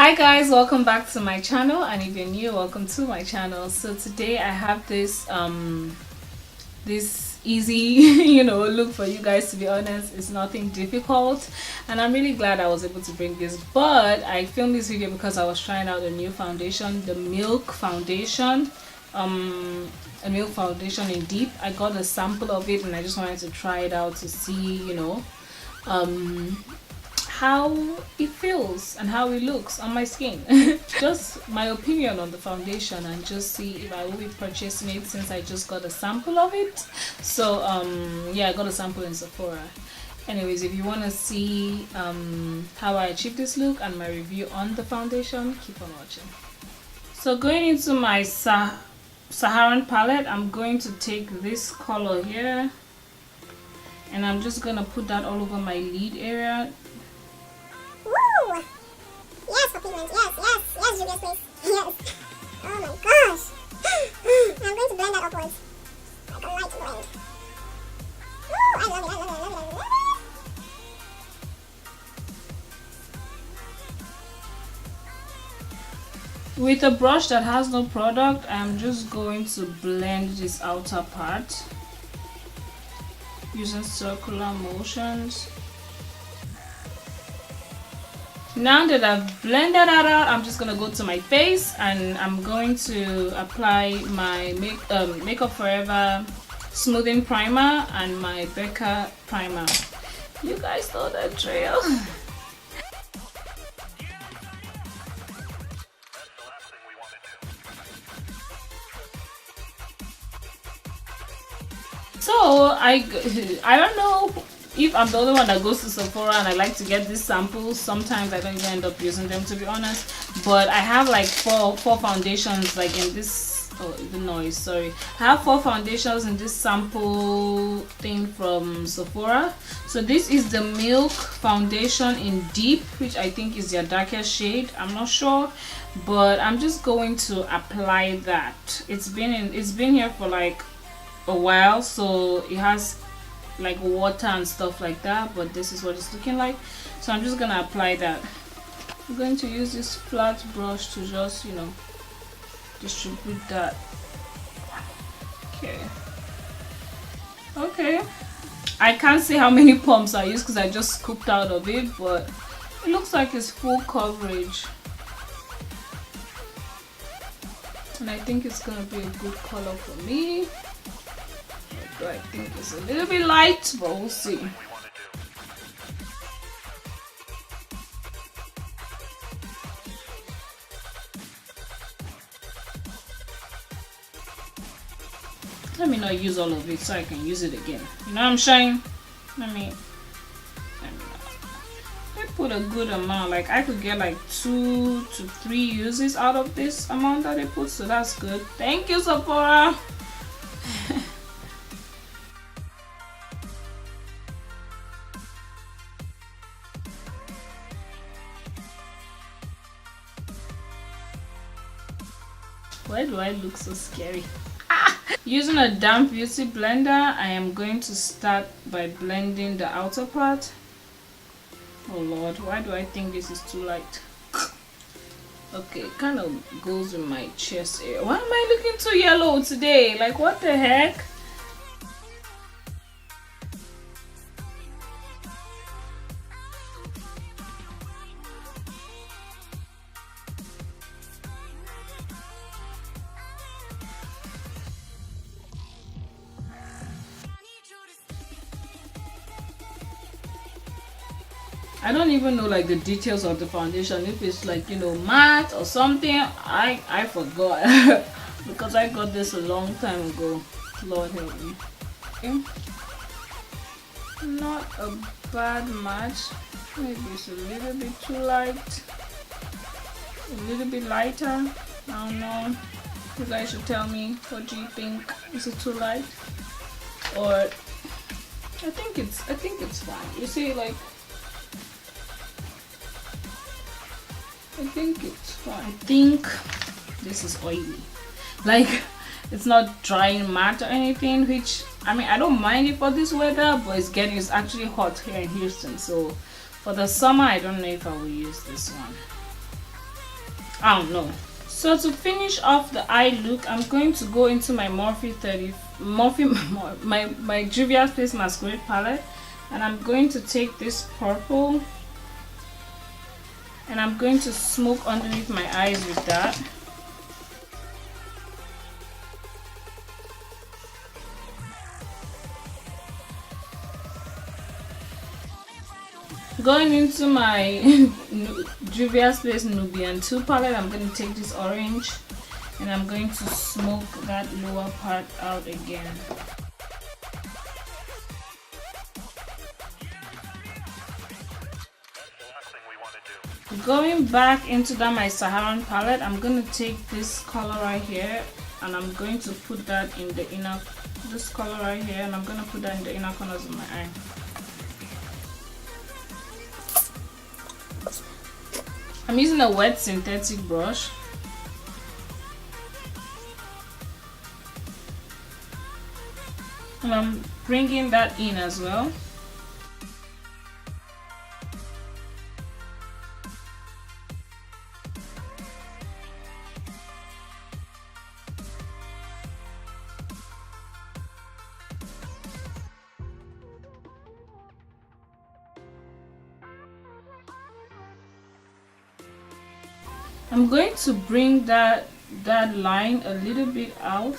Hi guys, welcome back to my channel, and if you're new, welcome to my channel. So today I have this easy look for you guys. To be honest, it's nothing difficult, and I'm really glad I was able to bring this. But I filmed this video because I was trying out a new foundation, the Milk foundation, a Milk foundation in Deep. I got a sample of it and I just wanted to try it out to see how it feels and how it looks on my skin. Just my opinion on the foundation, and just see if I will be purchasing it, since I just got a sample of it. So yeah, I got a sample in Sephora. Anyways, if you want to see how I achieved this look and my review on the foundation, keep on watching. So going into my Saharan palette, I'm going to take this color here and I'm just gonna put that all over my lid area. Woo! Yes, for pigment. Yes, Juvia's, please. Yes. Oh my gosh. I'm going to blend that upwards. Like a light blend. Woo! I love it. With a brush that has no product, I'm just going to blend this outer part using circular motions. Now that I've blended that out, I'm just gonna go to my face and I'm going to apply my Makeup Forever smoothing primer and my Becca primer. You guys know that trail. So I don't know if I'm the only one that goes to Sephora and I like to get these samples. Sometimes I don't even end up using them, to be honest. But I have like four foundations like in this. Oh, the noise, sorry. I have 4 foundations in this sample thing from Sephora. So this is the Milk foundation in Deep, which I think is their darkest shade. I'm not sure, but I'm just going to apply that. It's been here for like a while, so it has like water and stuff like that, but this is what it's looking like. So I'm just gonna apply that. I'm going to use this flat brush to just distribute that. Okay, I can't say how many pumps I use because I just scooped out of it, but it looks like it's full coverage, and I think it's gonna be a good color for me. I think it's a little bit light, but we'll see. Let me not use all of it so I can use it again. You know what I'm saying? Let me put a good amount. Like I could get like 2 to 3 uses out of this amount that I put, so that's good. Thank you, Sephora. Why do I look so scary? Using a damp beauty blender, I am going to start by blending the outer part. Oh lord, why do I think this is too light? Okay, it kind of goes in my chest area. Why am I looking too yellow today? Like, what the heck? I don't even know like the details of the foundation, if it's like matte or something. I forgot because I got this a long time ago. Lord help me. Okay. Not a bad match. Maybe it's a little bit too light, a little bit lighter. I don't know. You guys should tell me, what do you think? Is it too light? Or I think it's fine. You see, like, I think it's fine. I think this is oily. Like, it's not drying matte or anything, which I mean I don't mind it for this weather, but it's actually hot here in Houston. So for the summer, I don't know if I will use this one. I don't know. So to finish off the eye look, I'm going to go into my my Juvia's Place Masquerade palette, and I'm going to take this purple and I'm going to smoke underneath my eyes with that. Going into my Juvia's Place Nubian 2 palette, I'm going to take this orange and I'm going to smoke that lower part out again. Going back into that my Saharan palette, I'm going to take this color right here and I'm going to put that in the inner, this color right here, and I'm going to put that in the inner corners of my eye. I'm using a wet synthetic brush. And I'm bringing that in as well. I'm going to bring that line a little bit out.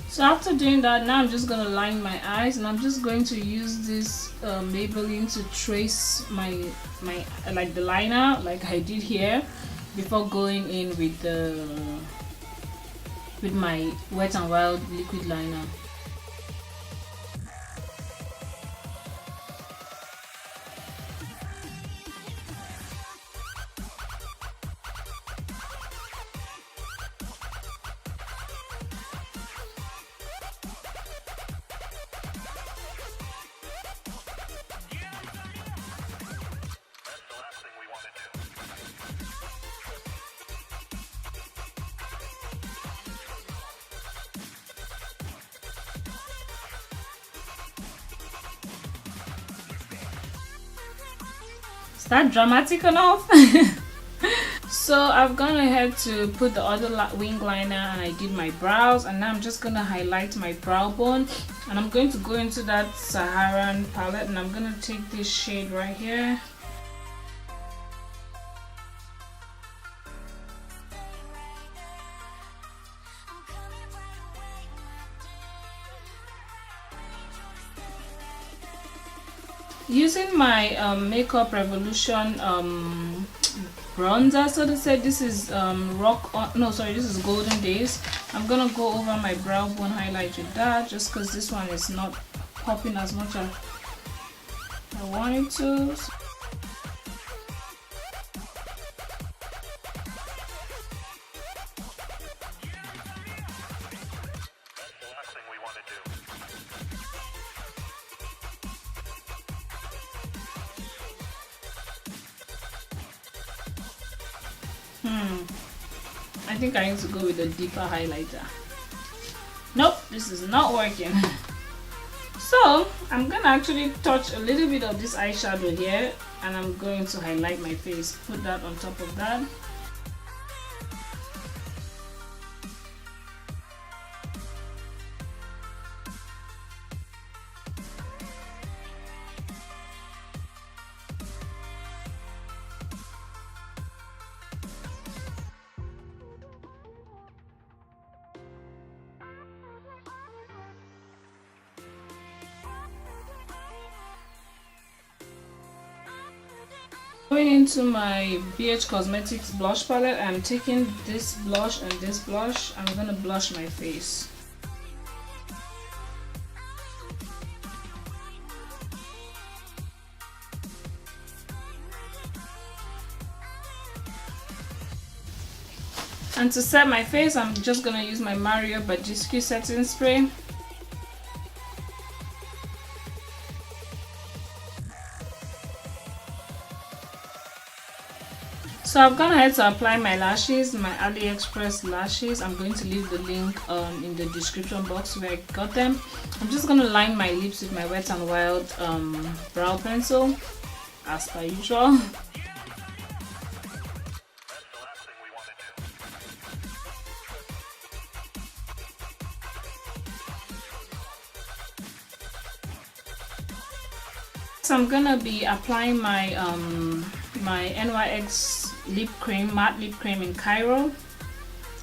So after doing that, now I'm just going to line my eyes, and I'm just going to use this Maybelline to trace my like the liner like I did here before going in with my Wet n Wild liquid liner. Is that dramatic enough? So I've gone ahead to put the other wing liner and I did my brows, and now I'm just going to highlight my brow bone, and I'm going to go into that Saharan palette and I'm going to take this shade right here. Using my Makeup Revolution bronzer, so to say, this is this is Golden Days. I'm gonna go over my brow bone highlight with that, just because this one is not popping as much as I want it to. I think I need to go with a deeper highlighter. Nope, this is not working. So I'm gonna actually touch a little bit of this eyeshadow here and I'm going to highlight my face. Put that on top of that. Going into my BH Cosmetics blush palette, I'm taking this blush and this blush. I'm gonna blush my face. And to set my face, I'm just gonna use my Mario Badescu setting spray. So I've gone ahead to apply my lashes, my AliExpress lashes. I'm going to leave the link in the description box where I got them. I'm just going to line my lips with my Wet n Wild brow pencil as per usual. So I'm gonna be applying my my NYX lip cream, matte lip cream in Cairo.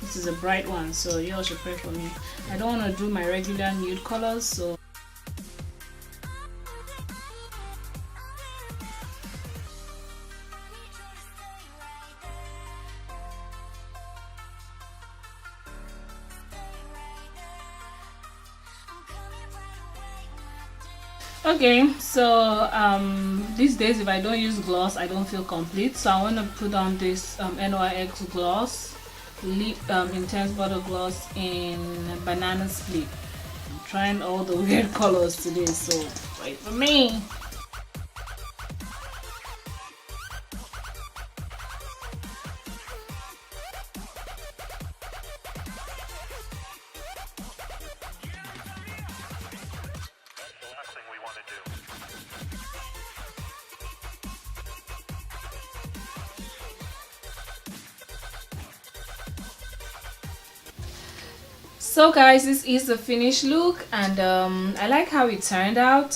This is a bright one, so you all should pray for me. I don't want to do my regular nude colors, so okay. So these days if I don't use gloss I don't feel complete, so I want to put on this NYX gloss lip intense butter gloss in banana split. I'm trying all the weird colors today, so wait for me. So guys, this is the finished look, and I like how it turned out.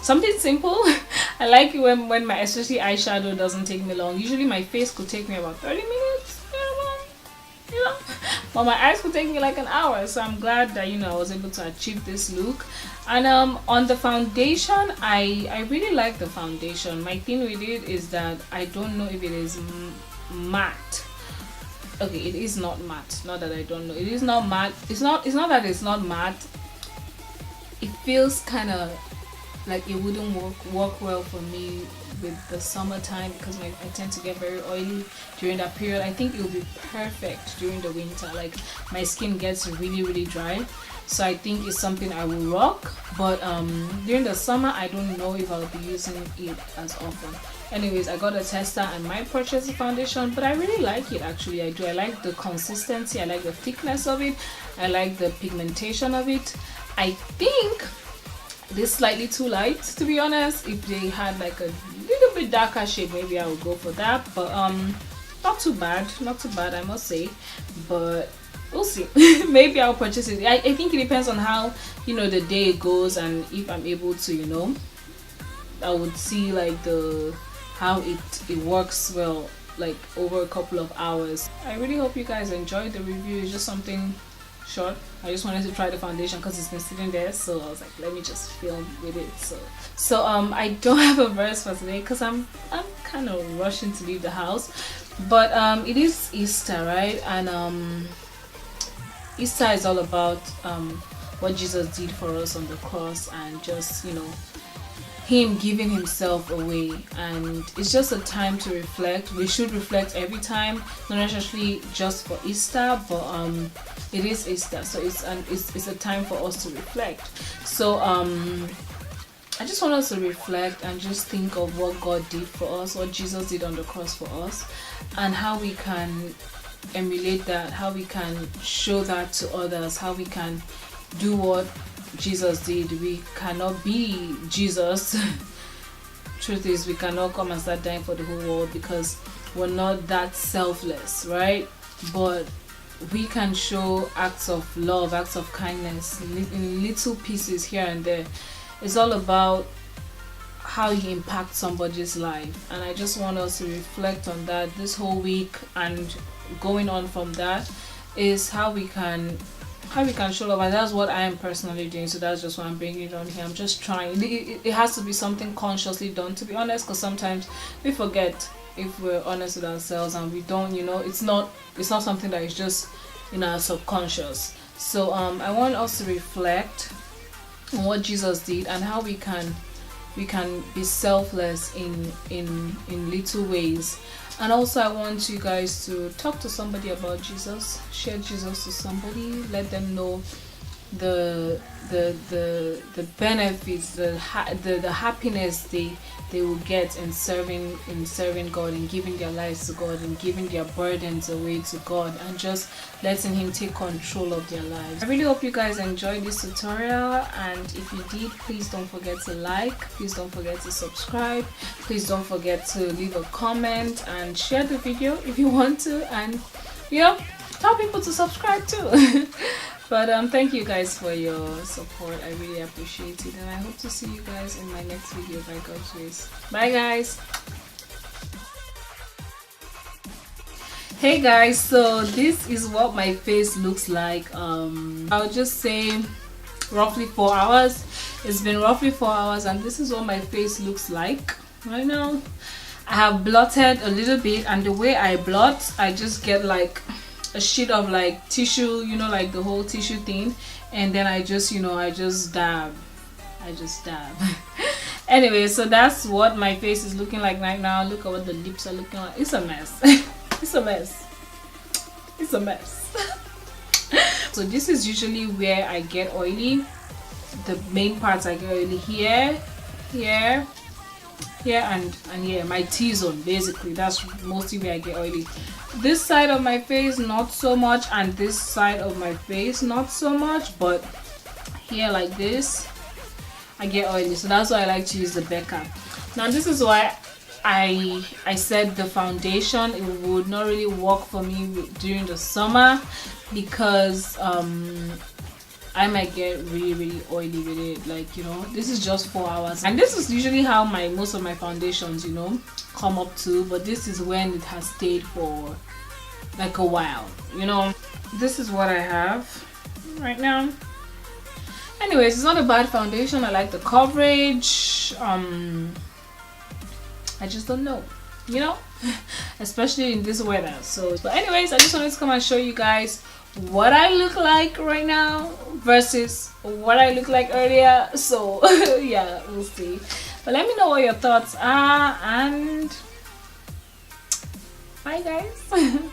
Something simple. I like it when my especially eyeshadow doesn't take me long. Usually my face could take me about 30 minutes, you know, but my eyes could take me like an hour. So I'm glad that, you know, I was able to achieve this look. And on the foundation, I really like the foundation. My thing with it is that I don't know if it is matte. Okay, it is not matte. Not that I don't know. It is not matte. It's not that it's not matte. It feels kind of like it wouldn't work well for me with the summertime, because I tend to get very oily during that period. I think it will be perfect during the winter. Like my skin gets really dry, so I think it's something I will rock. But during the summer I don't know if I'll be using it as often. Anyways, I got a tester and might purchase the foundation, but I really like it. Actually, I do. I like the consistency, I like the thickness of it, I like the pigmentation of it. I think this is slightly too light, to be honest. If they had like a little bit darker shade, maybe I would go for that. But not too bad, I must say. But we'll see. Maybe I'll purchase it. I think it depends on how, you know, the day goes, and if I'm able to, you know, I would see like how it works well, like over a couple of hours. I really hope you guys enjoyed the review. It's just something short. I just wanted to try the foundation because it's been sitting there, so I was like, let me just film with it. So I don't have a verse for today because I'm kind of rushing to leave the house. But it is Easter, right? And Easter is all about what Jesus did for us on the cross, and just, you know, him giving himself away. And it's just a time to reflect. We should reflect every time, not necessarily just for Easter, but it is Easter, so it's a time for us to reflect. So I just want us to reflect and just think of what God did for us, what Jesus did on the cross for us, and how we can emulate that, how we can show that to others, how we can do what Jesus did. We cannot be Jesus. Truth is, we cannot come and start dying for the whole world because we're not that selfless, right? But we can show acts of love, acts of kindness in little pieces here and there. It's all about how you impact somebody's life, and I just want us to reflect on that this whole week, and going on from that is how we can show love. And that's what I am personally doing, so that's just why I'm bringing it on here. I'm just trying. It has to be something consciously done, to be honest, because sometimes we forget, if we're honest with ourselves, and we don't, you know, it's not something that is just in our subconscious. So I want us to reflect on what Jesus did and how we can be selfless in little ways. And also I want you guys to talk to somebody about Jesus, share Jesus to somebody, let them know the benefits, the happiness they will get in serving God, and giving their lives to God, and giving their burdens away to God, and just letting Him take control of their lives. I really hope you guys enjoyed this tutorial, and if you did, please don't forget to like, please don't forget to subscribe, please don't forget to leave a comment and share the video if you want to, and tell people to subscribe too. But thank you guys for your support. I really appreciate it, and I hope to see you guys in my next video by God's grace. Bye guys. Hey guys, so this is what my face looks like. I'll just say roughly 4 hours. It's been roughly 4 hours, and this is what my face looks like right now. I have blotted a little bit, and the way I blot, I just get like a sheet of like tissue, like the whole tissue thing, and then I just dab. Anyway, so that's what my face is looking like right now. Look at what the lips are looking like. It's a mess. It's a mess. It's a mess. So this is usually where I get oily. The main parts I get oily here, and here, my T-zone. Basically, that's mostly where I get oily. This side of my face not so much, and this side of my face not so much, but here like this I get oily. So that's why I like to use the Becca. Now this is why I said the foundation, it would not really work for me during the summer, because I might get really oily with it. Like, this is just 4 hours, and this is usually how most of my foundations come up to, but this is when it has stayed for like a while. This is what I have right now. Anyways, it's not a bad foundation. I like the coverage. I just don't know, especially in this weather. So, but anyways, I just wanted to come and show you guys what I look like right now versus what I looked like earlier. So yeah, we'll see. But let me know what your thoughts are, and bye guys.